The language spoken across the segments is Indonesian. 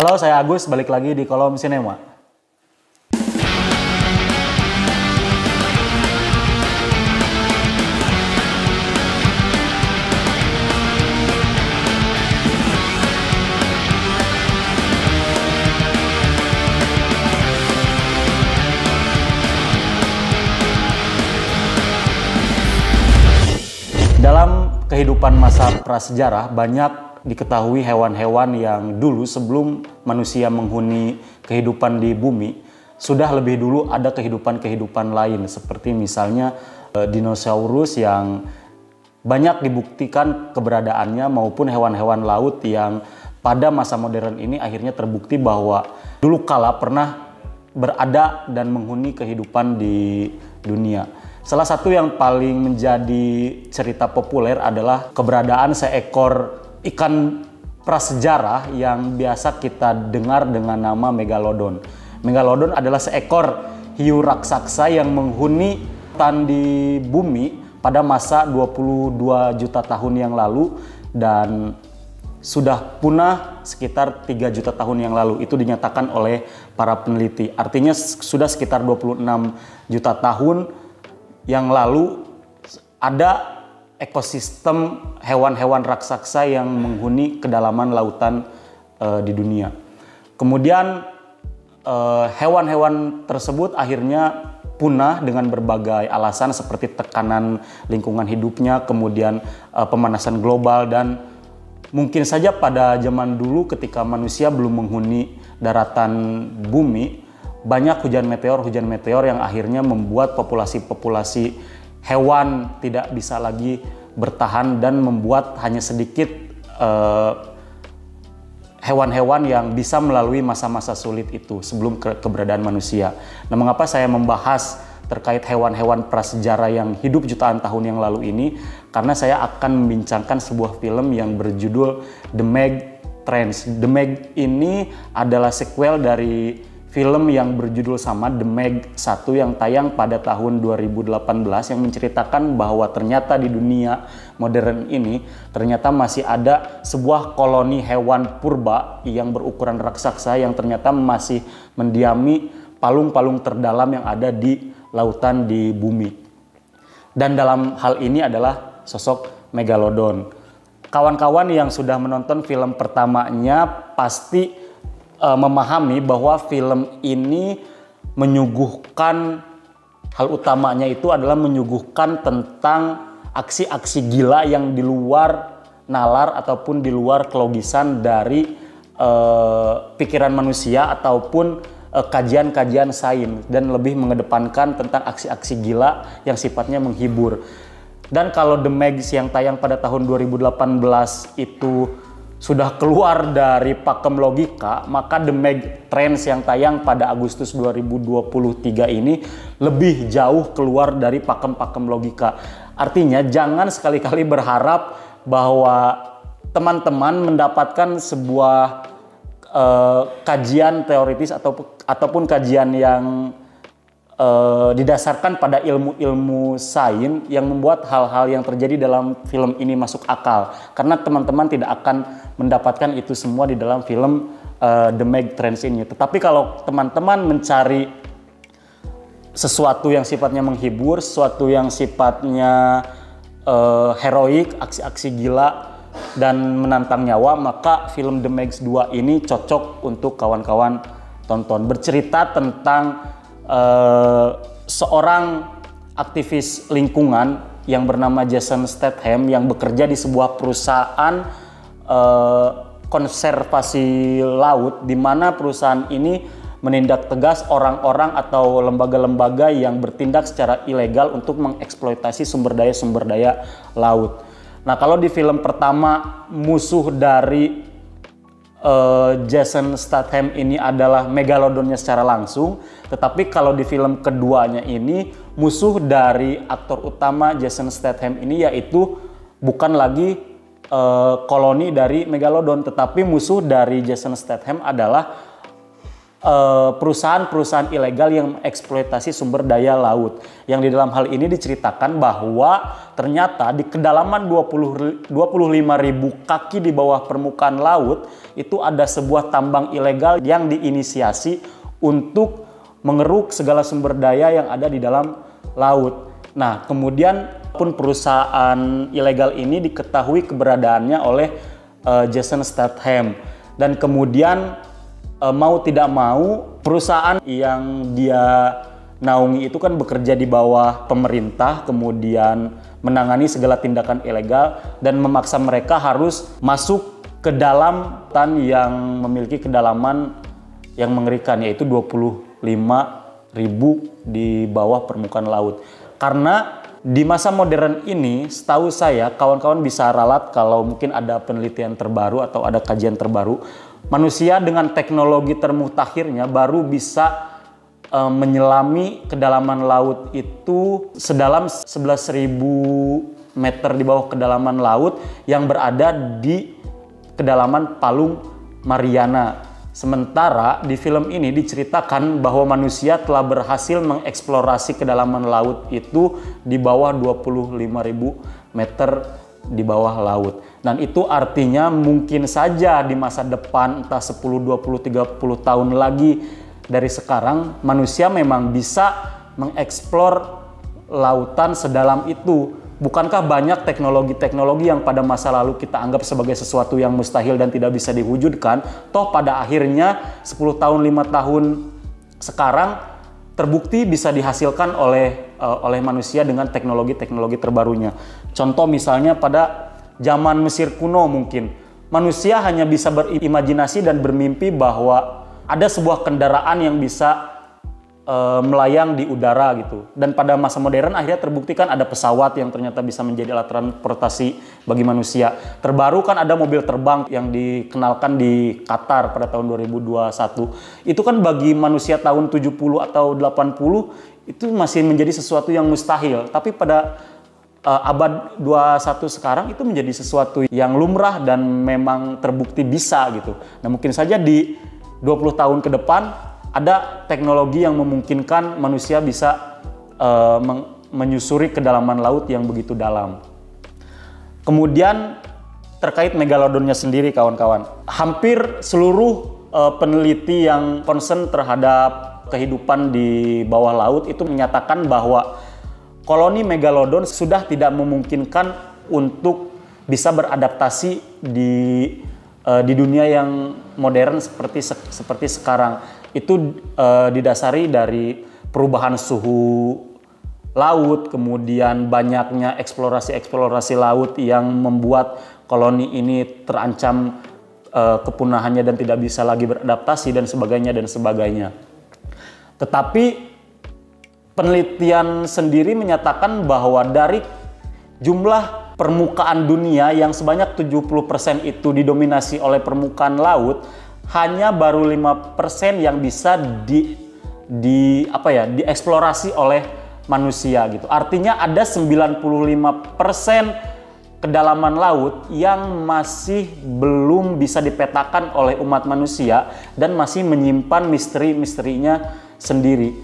Halo, saya Agus, balik lagi di Kolom Sinema. Dalam kehidupan masa prasejarah, banyak diketahui hewan-hewan yang dulu sebelum manusia menghuni kehidupan di bumi, sudah lebih dulu ada kehidupan-kehidupan lain, seperti misalnya dinosaurus yang banyak dibuktikan keberadaannya, maupun hewan-hewan laut yang pada masa modern ini akhirnya terbukti bahwa dulu kala pernah berada dan menghuni kehidupan di dunia. Salah satu yang paling menjadi cerita populer adalah keberadaan seekor ikan prasejarah yang biasa kita dengar dengan nama Megalodon. Megalodon adalah seekor hiu raksasa yang menghuni hutan di bumi pada masa 22 juta tahun yang lalu dan sudah punah sekitar 3 juta tahun yang lalu. Itu dinyatakan oleh para peneliti. Artinya sudah sekitar 26 juta tahun yang lalu ada ekosistem hewan-hewan raksasa yang menghuni kedalaman lautan di dunia. Kemudian hewan-hewan tersebut akhirnya punah dengan berbagai alasan seperti tekanan lingkungan hidupnya, kemudian pemanasan global, dan mungkin saja pada zaman dulu ketika manusia belum menghuni daratan bumi, banyak hujan meteor yang akhirnya membuat populasi hewan tidak bisa lagi bertahan dan membuat hanya sedikit hewan-hewan yang bisa melalui masa-masa sulit itu sebelum keberadaan manusia. Nah, mengapa saya membahas terkait hewan-hewan prasejarah yang hidup jutaan tahun yang lalu ini? Karena saya akan membincangkan sebuah film yang berjudul The Meg Trends. The Meg ini adalah sequel dari film yang berjudul sama, The Meg 1, yang tayang pada tahun 2018, yang menceritakan bahwa ternyata di dunia modern ini ternyata masih ada sebuah koloni hewan purba yang berukuran raksasa yang ternyata masih mendiami palung-palung terdalam yang ada di lautan di bumi. Dan dalam hal ini adalah sosok Megalodon. Kawan-kawan yang sudah menonton film pertamanya pasti memahami bahwa film ini menyuguhkan, hal utamanya itu adalah menyuguhkan tentang aksi-aksi gila yang di luar nalar ataupun di luar kelogisan dari pikiran manusia ataupun kajian-kajian sains, dan lebih mengedepankan tentang aksi-aksi gila yang sifatnya menghibur. Dan kalau The Meg yang tayang pada tahun 2018 itu sudah keluar dari pakem logika, maka The Meg Trends yang tayang pada Agustus 2023 ini lebih jauh keluar dari pakem-pakem logika. Artinya jangan sekali-kali berharap bahwa teman-teman mendapatkan sebuah kajian teoritis ataupun kajian yang didasarkan pada ilmu-ilmu sains yang membuat hal-hal yang terjadi dalam film ini masuk akal, karena teman-teman tidak akan mendapatkan itu semua di dalam film The Meg Trends ini. Tetapi kalau teman-teman mencari sesuatu yang sifatnya menghibur, sesuatu yang sifatnya heroik, aksi-aksi gila dan menantang nyawa, maka film The Meg 2 ini cocok untuk kawan-kawan tonton. Bercerita tentang seorang aktivis lingkungan yang bernama Jason Statham yang bekerja di sebuah perusahaan konservasi laut, di mana perusahaan ini menindak tegas orang-orang atau lembaga-lembaga yang bertindak secara ilegal untuk mengeksploitasi sumber daya laut. Nah, kalau di film pertama musuh dari Jason Statham ini adalah Megalodonnya secara langsung, tetapi kalau di film keduanya ini musuh dari aktor utama Jason Statham ini yaitu bukan lagi koloni dari Megalodon, tetapi musuh dari Jason Statham adalah perusahaan-perusahaan ilegal yang eksploitasi sumber daya laut. Yang di dalam hal ini diceritakan bahwa ternyata di kedalaman 25.000 kaki di bawah permukaan laut itu ada sebuah tambang ilegal yang diinisiasi untuk mengeruk segala sumber daya yang ada di dalam laut. Nah, kemudian pun perusahaan ilegal ini diketahui keberadaannya oleh Jason Statham, dan kemudian mau tidak mau perusahaan yang dia naungi itu kan bekerja di bawah pemerintah, kemudian menangani segala tindakan ilegal dan memaksa mereka harus masuk ke dalam hutan yang memiliki kedalaman yang mengerikan, yaitu 25.000 di bawah permukaan laut. Karena di masa modern ini, setahu saya, kawan-kawan bisa ralat kalau mungkin ada penelitian terbaru atau ada kajian terbaru, manusia dengan teknologi termutakhirnya baru bisa menyelami kedalaman laut itu sedalam 11.000 meter di bawah kedalaman laut yang berada di kedalaman Palung Mariana. Sementara di film ini diceritakan bahwa manusia telah berhasil mengeksplorasi kedalaman laut itu di bawah 25.000 meter di bawah laut. Dan itu artinya mungkin saja di masa depan, entah 10, 20, 30 tahun lagi dari sekarang, manusia memang bisa mengeksplor lautan sedalam itu. Bukankah banyak teknologi-teknologi yang pada masa lalu kita anggap sebagai sesuatu yang mustahil dan tidak bisa diwujudkan, toh pada akhirnya 10 tahun, 5 tahun sekarang terbukti bisa dihasilkan oleh manusia dengan teknologi-teknologi terbarunya. Contoh misalnya pada zaman Mesir kuno mungkin, manusia hanya bisa berimajinasi dan bermimpi bahwa ada sebuah kendaraan yang bisa melayang di udara gitu. Dan pada masa modern akhirnya terbuktikan ada pesawat yang ternyata bisa menjadi alat transportasi bagi manusia. Terbaru kan ada mobil terbang yang dikenalkan di Qatar pada tahun 2021. Itu kan bagi manusia tahun 70 atau 80 itu masih menjadi sesuatu yang mustahil. Tapi pada abad 21 sekarang itu menjadi sesuatu yang lumrah dan memang terbukti bisa gitu. Nah, mungkin saja di 20 tahun ke depan ada teknologi yang memungkinkan manusia bisa menyusuri kedalaman laut yang begitu dalam. Kemudian terkait megalodonnya sendiri kawan-kawan, hampir seluruh peneliti yang concern terhadap kehidupan di bawah laut itu menyatakan bahwa koloni megalodon sudah tidak memungkinkan untuk bisa beradaptasi di dunia yang modern seperti sekarang. Itu didasari dari perubahan suhu laut, kemudian banyaknya eksplorasi laut yang membuat koloni ini terancam kepunahannya dan tidak bisa lagi beradaptasi dan sebagainya. Tetapi penelitian sendiri menyatakan bahwa dari jumlah permukaan dunia yang sebanyak 70% itu didominasi oleh permukaan laut, hanya baru 5% yang bisa dieksplorasi oleh manusia gitu. Artinya ada 95% kedalaman laut yang masih belum bisa dipetakan oleh umat manusia dan masih menyimpan misteri-misterinya sendiri.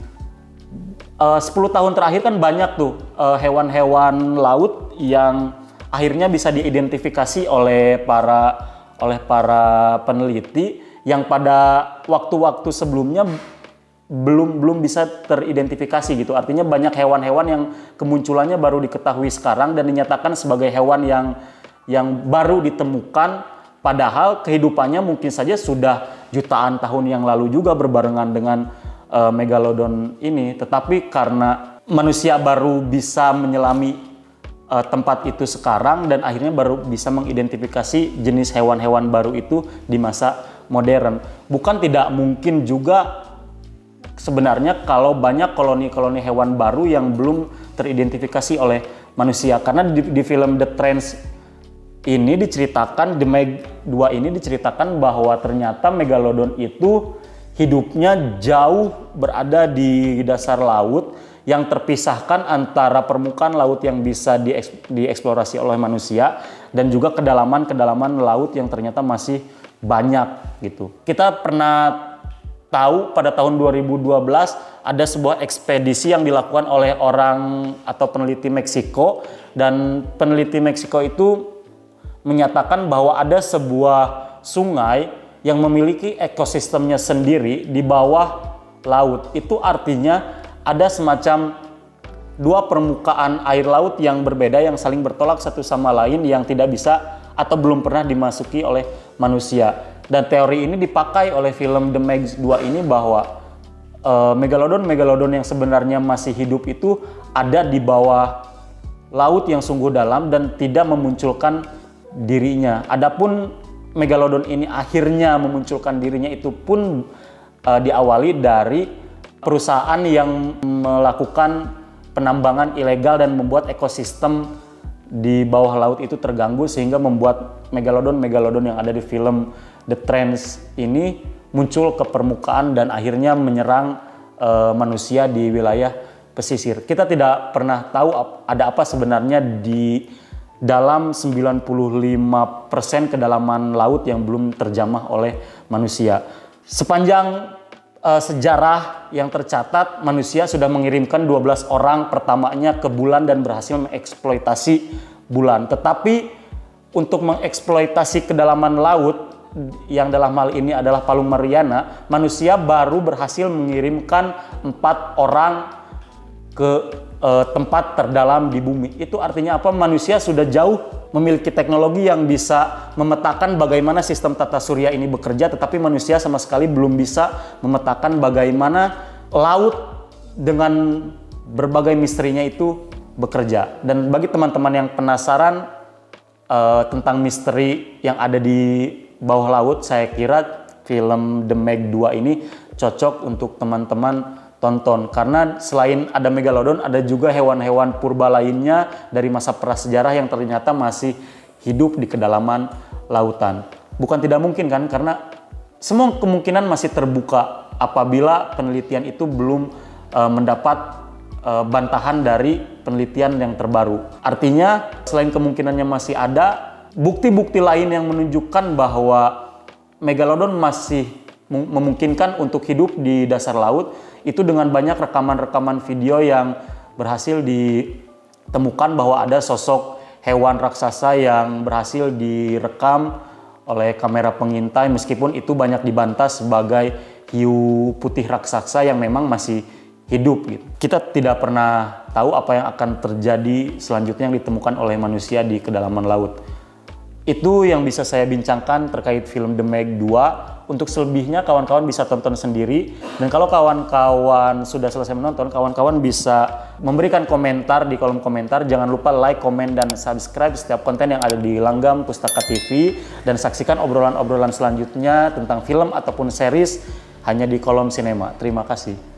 10 tahun terakhir kan banyak tuh hewan-hewan laut yang akhirnya bisa diidentifikasi oleh para peneliti yang pada waktu-waktu sebelumnya belum bisa teridentifikasi gitu. Artinya banyak hewan-hewan yang kemunculannya baru diketahui sekarang dan dinyatakan sebagai hewan yang baru ditemukan, padahal kehidupannya mungkin saja sudah jutaan tahun yang lalu juga berbarengan dengan megalodon ini. Tetapi karena manusia baru bisa menyelami tempat itu sekarang dan akhirnya baru bisa mengidentifikasi jenis hewan-hewan baru itu di masa modern. Bukan tidak mungkin juga sebenarnya kalau banyak koloni-koloni hewan baru yang belum teridentifikasi oleh manusia. Karena di film The Trance ini diceritakan, The Meg 2 ini diceritakan bahwa ternyata megalodon itu hidupnya jauh berada di dasar laut yang terpisahkan antara permukaan laut yang bisa dieksplorasi oleh manusia dan juga kedalaman laut yang ternyata masih banyak gitu. Kita pernah tahu pada tahun 2012 ada sebuah ekspedisi yang dilakukan oleh orang atau peneliti Meksiko, dan peneliti Meksiko itu menyatakan bahwa ada sebuah sungai yang memiliki ekosistemnya sendiri di bawah laut. Itu artinya ada semacam dua permukaan air laut yang berbeda yang saling bertolak satu sama lain, yang tidak bisa atau belum pernah dimasuki oleh manusia. Dan teori ini dipakai oleh film The Meg 2 ini bahwa megalodon yang sebenarnya masih hidup itu ada di bawah laut yang sungguh dalam dan tidak memunculkan dirinya. Adapun megalodon ini akhirnya memunculkan dirinya itu pun diawali dari perusahaan yang melakukan penambangan ilegal dan membuat ekosistem di bawah laut itu terganggu, sehingga membuat megalodon yang ada di film The Trance ini muncul ke permukaan dan akhirnya menyerang manusia di wilayah pesisir. Kita tidak pernah tahu ada apa sebenarnya di dalam 95% kedalaman laut yang belum terjamah oleh manusia. Sepanjang sejarah yang tercatat, manusia sudah mengirimkan 12 orang pertamanya ke bulan dan berhasil mengeksploitasi bulan. Tetapi untuk mengeksploitasi kedalaman laut, yang dalam hal ini adalah Palung Mariana, manusia baru berhasil mengirimkan 4 orang ke tempat terdalam di bumi. Itu artinya apa? Manusia sudah jauh memiliki teknologi yang bisa memetakan bagaimana sistem tata surya ini bekerja, tetapi manusia sama sekali belum bisa memetakan bagaimana laut dengan berbagai misterinya itu bekerja. Dan bagi teman-teman yang penasaran tentang misteri yang ada di bawah laut, saya kira film The Meg 2 ini cocok untuk teman-teman tonton, karena selain ada megalodon, ada juga hewan-hewan purba lainnya dari masa prasejarah yang ternyata masih hidup di kedalaman lautan. Bukan tidak mungkin kan, karena semua kemungkinan masih terbuka apabila penelitian itu belum mendapat bantahan dari penelitian yang terbaru. Artinya selain kemungkinannya masih ada, bukti-bukti lain yang menunjukkan bahwa megalodon masih memungkinkan untuk hidup di dasar laut itu dengan banyak rekaman-rekaman video yang berhasil ditemukan bahwa ada sosok hewan raksasa yang berhasil direkam oleh kamera pengintai, meskipun itu banyak dibantah sebagai hiu putih raksasa yang memang masih hidup gitu. Kita tidak pernah tahu apa yang akan terjadi selanjutnya yang ditemukan oleh manusia di kedalaman laut. Itu yang bisa saya bincangkan terkait film The Meg 2. Untuk selebihnya kawan-kawan bisa tonton sendiri. Dan kalau kawan-kawan sudah selesai menonton, kawan-kawan bisa memberikan komentar di kolom komentar. Jangan lupa like, komen, dan subscribe setiap konten yang ada di Langgam Pustaka TV. Dan saksikan obrolan-obrolan selanjutnya tentang film ataupun series hanya di Kolom Sinema. Terima kasih.